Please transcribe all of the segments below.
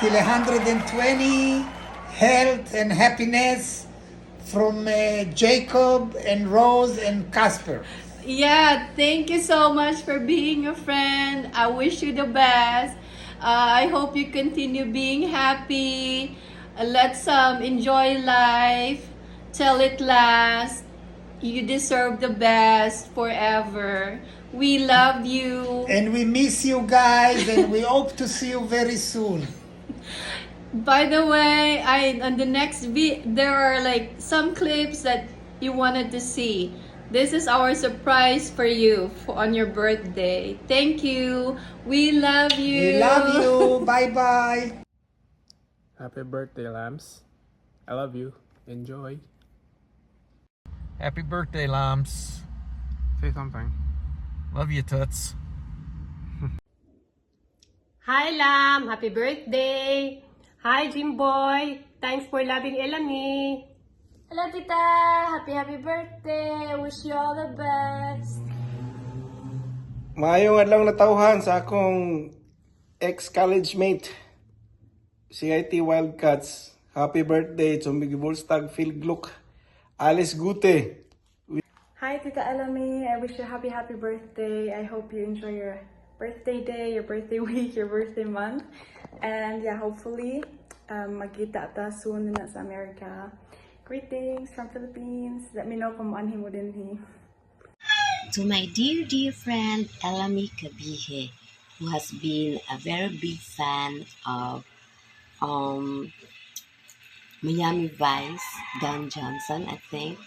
till 120, health and happiness from Jacob and Rose and Casper. Yeah, thank you so much for being a friend. I wish you the best. I hope you continue being happy. Let's enjoy life till it lasts. You deserve the best forever. We love you. And we miss you guys, and we hope to see you very soon. By the way, on the next there are like some clips that you wanted to see. This is our surprise for you on your birthday. Thank you. We love you. We love you. Bye bye. Happy birthday, Lambs. I love you. Enjoy. Happy birthday, Lambs. Say something. Love you, Toots. Hi, Lam! Happy birthday! Hi, Jimboy! Thanks for loving Elami! Hello, Tita! Happy birthday! I wish you all the best! Maayong adlaw natawhan sa akong ex-college mate, CIT Wildcats. Happy birthday, Chumbig Volstag, Phil Gluck, Alice Gute. Hi, Tita Elami. I wish you a happy birthday. I hope you enjoy your birthday day, your birthday week, your birthday month. And yeah, hopefully, magkita ta soon na sa America. Greetings from Philippines. Let me know kung maanhin mo din hi. To my dear friend Elami Kabihe, who has been a very big fan of Miami Vice, Don Johnson, I think.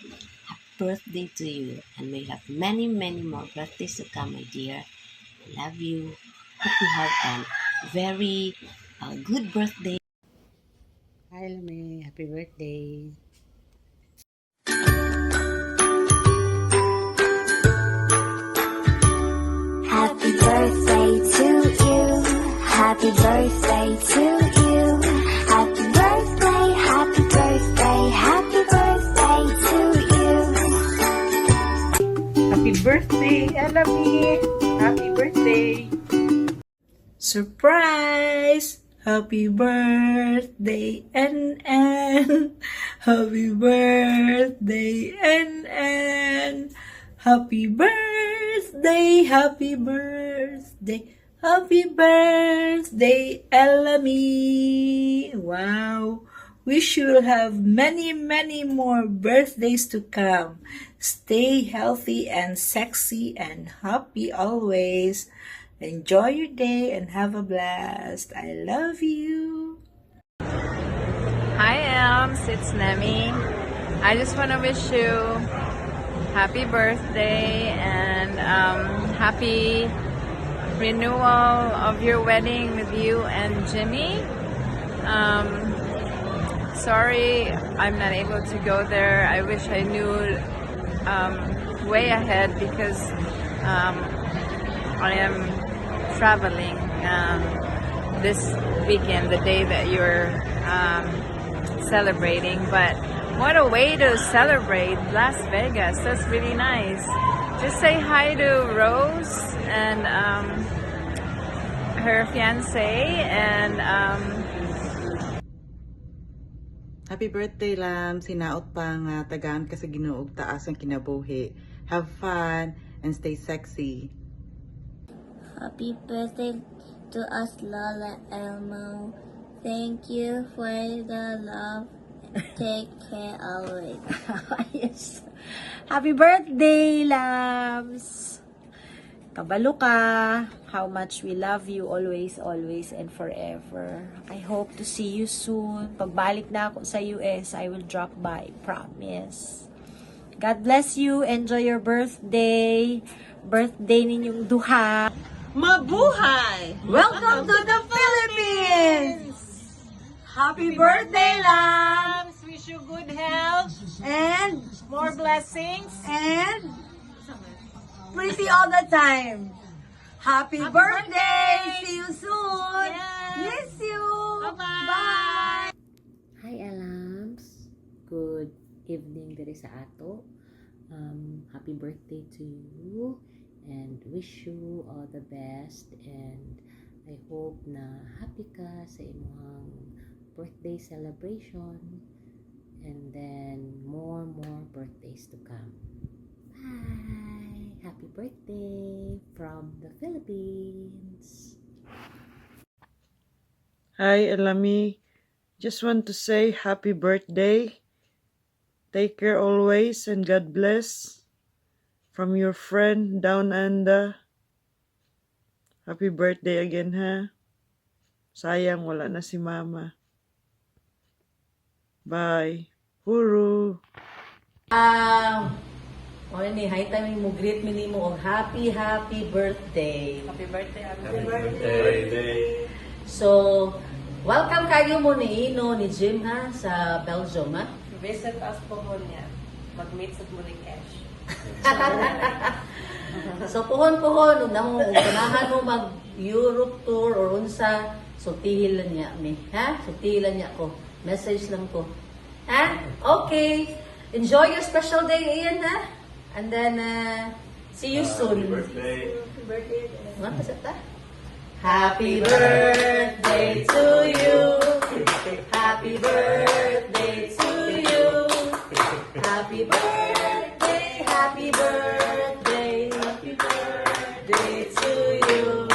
Happy birthday to you, and may you have many more birthdays to come, my dear. I love you. Hope you have a very good birthday. Hi, Elami. Happy birthday. Happy birthday to you! Happy birthday to you! Happy birthday, happy birthday, happy birthday to you! Happy birthday, Elami! Happy birthday! Surprise! Happy birthday, NN! Happy birthday, NN! Happy birthday, happy birthday, happy birthday, Elami! Wow! Wish you'll have many more birthdays to come. Stay healthy and sexy and happy always. Enjoy your day and have a blast. I love you. Hi, Elms. It's Nemi. I just want to wish you happy birthday and happy renewal of your wedding with you and Jimmy. Sorry I'm not able to go there. I wish I knew way ahead because I am traveling this weekend, the day that you're celebrating. But what a way to celebrate Las Vegas. That's really nice. Just say hi to Rose and her fiancé and Happy birthday, Lam. Sinaot pa nga tagaan ka sa Ginoo ug taas ang kinabuhi. Have fun and stay sexy. Happy birthday to us, Lola Elmo. Thank you for the love. Take care always. Yes. Happy birthday, Lams! Kabalo ka. How much we love you always and forever. I hope to see you soon. Pagbalik na ako sa US, I will drop by. Promise. God bless you. Enjoy your birthday. Birthday ninyong duha. Mabuhay! Welcome to the Philippines! Happy birthday, Lams! Wish you good health, And more blessings, and pretty all the time. Happy birthday! See you soon! Yes. Miss you! Bye-bye. Bye! Hi, Alams. Good evening diri sa ato. Happy birthday to you and wish you all the best, and I hope na happy ka sa imong birthday celebration and then more birthdays to come. Bye! Happy birthday from the Philippines! Hi, Elami. Just want to say happy birthday. Take care always and God bless. From your friend Down Under. Happy birthday again, ha? Sayang, wala na si Mama. Bye. Huru! Ni hi time mo greet mi nimo og happy birthday. Happy birthday, Happy birthday. So, welcome kayo mo ni Ino ni Jim ha sa Belgium ha. Visit us po niya. Mag-meet sa Cash. So puhon ug namo ganahan mo mag Europe tour or unsa, so tihilan niya mi ha. So tihilan niya ko. Message lang ko. Ha? Okay. Enjoy your special day, Ian ha. And then see you soon. Happy birthday. Happy birthday. What is it? Happy birthday to you. Happy birthday to you. Happy birthday, happy birthday. Happy birthday to you.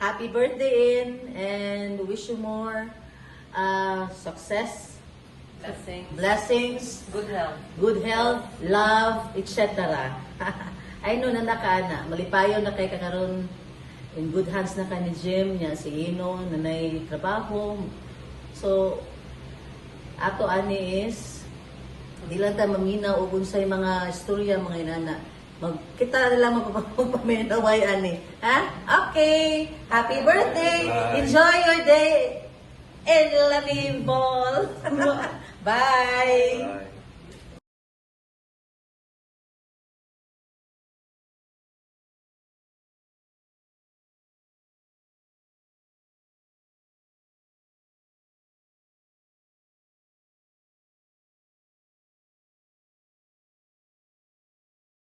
Happy birthday, In, and wish you more success, blessings, good health, love, etc. I know na nakaana, malipayo na kay kakaroon in good hands na ka ni Jim, niya si Ino, nanay trabaho. So, ato ani is, di lang tayo maminaw o unsay mga istorya, mga inana. Kita na lang magpapaminaway ani. Ha? Okay! Happy birthday! Enjoy your day! And love you all! Bye!